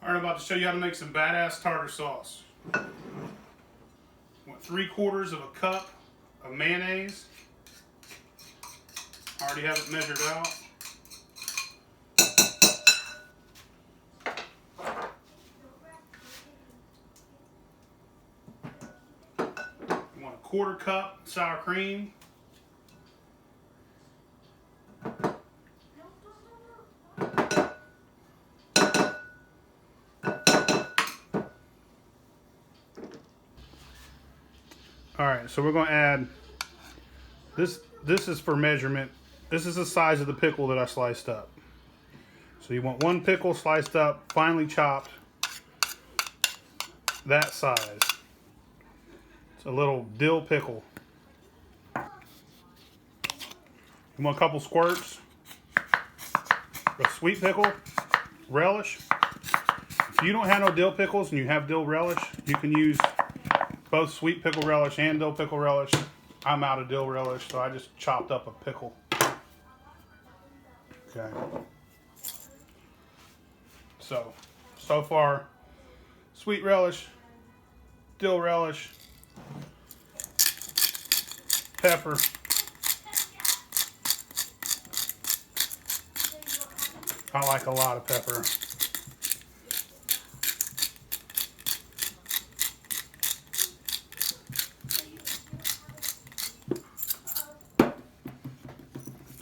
Alright, I'm about to show you how to make some badass tartar sauce. Want 3/4 of a cup of mayonnaise. I already have it measured out. You want 1/4 cup sour cream. Alright, so we're going to add, this is for measurement. This is the size of the pickle that I sliced up. So you want 1 pickle sliced up, finely chopped, that size. It's a little dill pickle. You want a couple squirts of sweet pickle, relish. If you don't have no dill pickles and you have dill relish, you can use both sweet pickle relish and dill pickle relish. I'm out of dill relish, so I just chopped up a pickle. Okay. So far, sweet relish, dill relish, pepper, I like a lot of pepper.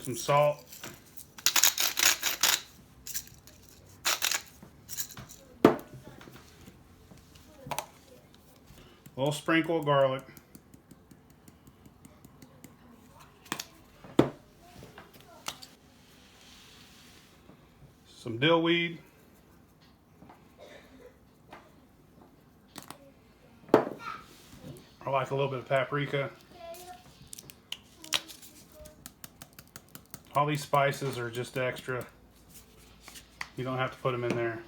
Some salt. A little sprinkle of garlic. Some dill weed. I like a little bit of paprika. All these spices are just extra. You don't have to put them in there.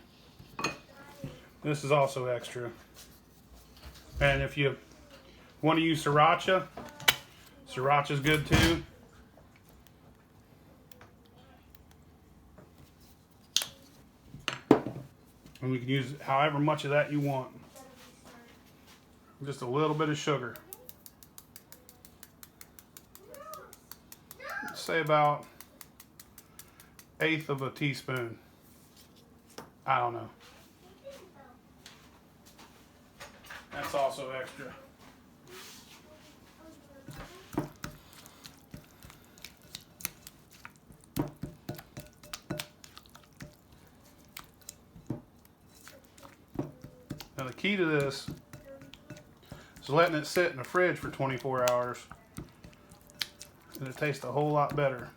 This is also extra. And if you want to use sriracha, sriracha's good too. And we can use however much of that you want. Just a little bit of sugar. Say about 1/8 of a teaspoon. I don't know. That's also extra. Now the key to this is letting it sit in the fridge for 24 hours. And it tastes a whole lot better.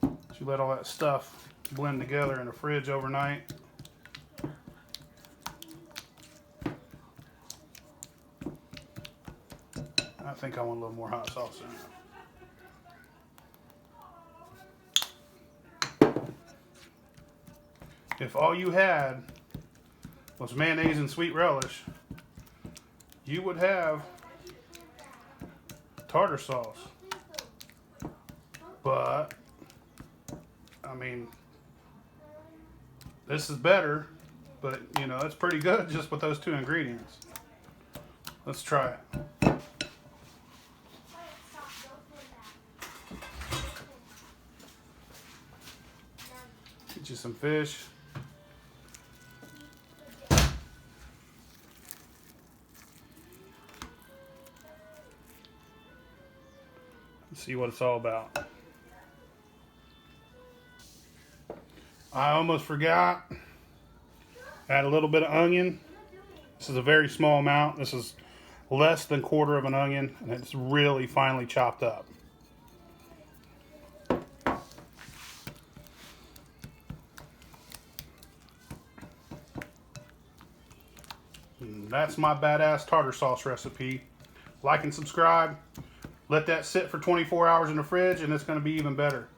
So you let all that stuff blend together in the fridge overnight. I think I want a little more hot sauce in there. If all you had was mayonnaise and sweet relish, you would have tartar sauce. But I mean, this is better, but you know, it's pretty good just with those 2 ingredients. Let's try it. Get you some fish. See what it's all about. I almost forgot. Add a little bit of onion. This is a very small amount. This is less than 1/4 of an onion, and it's really finely chopped up. And that's my badass tartar sauce recipe. Like and subscribe. Let that sit for 24 hours in the fridge and it's going to be even better.